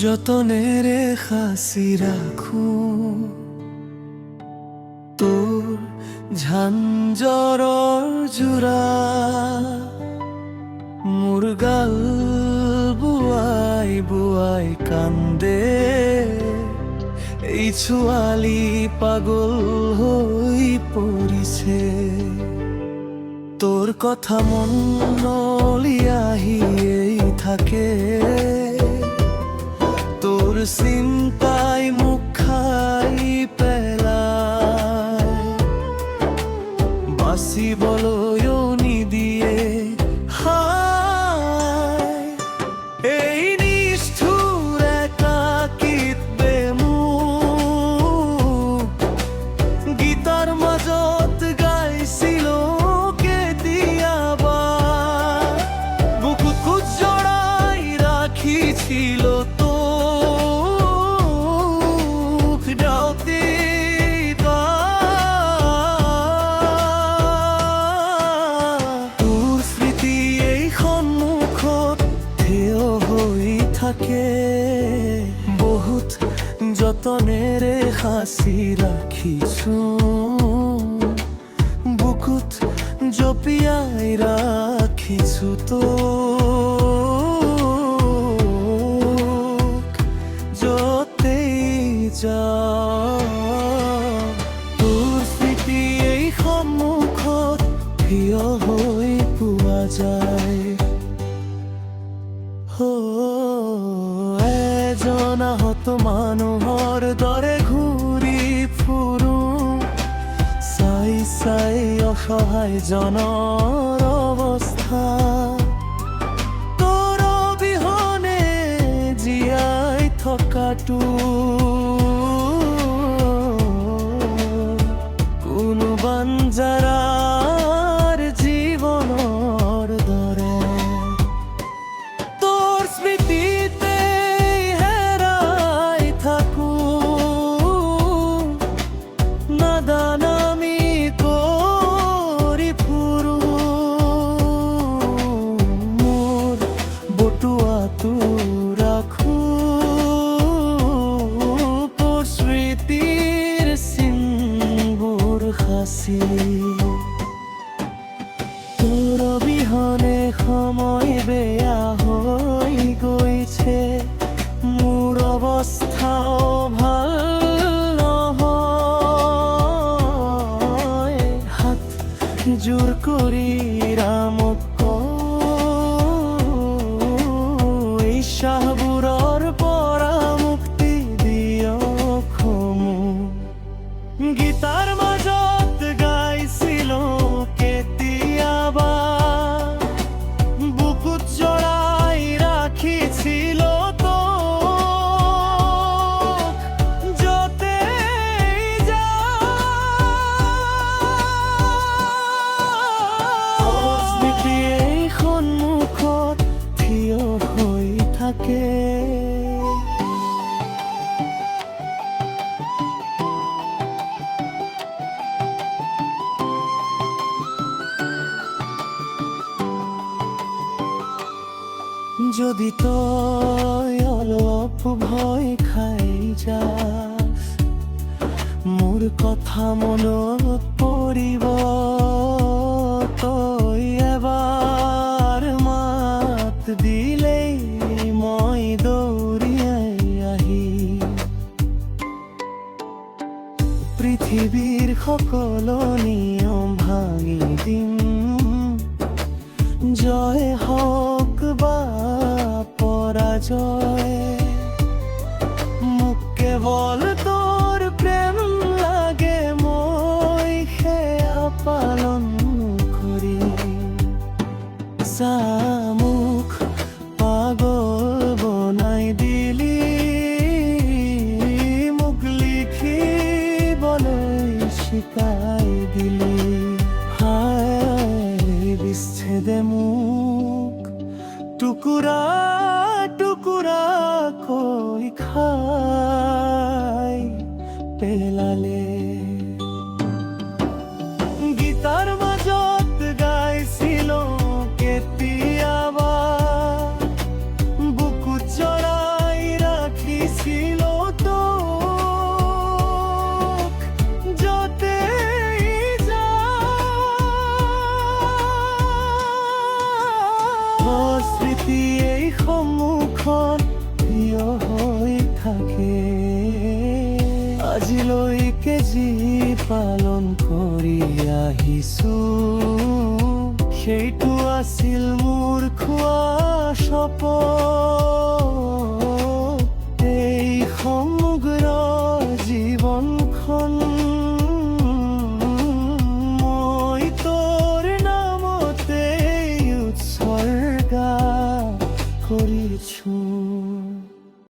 যতনেৰে সাঁচি ৰাখো তোৰ ঝাঞ্জৰৰ জোৰা, মোৰ গাল বুৱাই বুৱাই কান্দে এই ছোৱালী পাগল হৈ পৰিছে। তোৰ কথা মনলৈ আহিয়েই থাকে, তোৰ চিন্তাই মোক খাই পেলায়, বাচিবলৈও নিদিয়ে হায়। এই নিষ্ঠুৰ একাকিত্বে মোক গীতাৰ মাজত গাইছিল কেতিয়াবা, বুকুত জড়াই ৰাখিছিল বহুত যতনেৰে সাঁচি ৰাখিছো, বুকুত জপিয়াই ৰাখিছো তোক, যতেই যাওঁ তোৰ স্মৃতি এই সন্মুখত থিয় হৈ পোৱা যায়। এজনাহত মানুহৰ দৰে ঘূৰি ফুৰো, চাই চাই অসহায়জনৰ অৱস্থা, তোৰ অবিহনে জীয়াই থকাটো কোনো বাঞ্জাৰাৰ জীৱনৰ দৰে। তোৰ স্মৃতিতে হেৰাই থাকো, নাদানামি কৰি ফুৰো, মোৰ বটুৱাটো ৰাখো তোৰ স্মৃতিৰ চিনবোৰ সাঁচি। তোৰ অবিহনে সময় বেয়া হৈ গৈছে, মোৰ অৱস্থাও ভাল নহয়, হাত জোৰ কৰি ৰামক এই শ্বাহবোৰৰ পৰা মুক্তি দিয়ক মোক। গীতাৰ মাজত গাইছিলো কেতিয়াবা, বুকুত জড়াই ৰাখিছিল তোক, যতেই যাওঁ স্মৃতি এই সন্মুখত থিয় হৈ থাকে। যদি তই অলপ ভয় খাই যাস, মোৰ কথা মনত পৰিব, তই এবাৰ মাত দিলেই মই দৌৰিয়াই আহি পৃথিৱীৰ সকলো নিয়ম ভাঙি দিম, জয় হওক বা পরাজয়, মোক কেৱল তোৰ প্ৰেম লাগে, মই সেয়া পালন কৰিম। চামুখ পাগল বনাই দিলি, মোক লিখিবলৈ শিকাই দিলি, হায় বিচ্ছেদে মোক টুকুৰা টুকুৰা কৈ খাই পেলালে। গীতাৰ মাজত গাইছিলো কেতিয়াবা, বুকুত জড়াই ৰাখি আজিলৈকে যি পালন কৰি আহিছো, সেইটো আছিল মোৰ খোৱা শপত। এই সমগ্ৰ জীৱনখন মই তোৰ নামতে উৎসৰ্গা কৰিছো।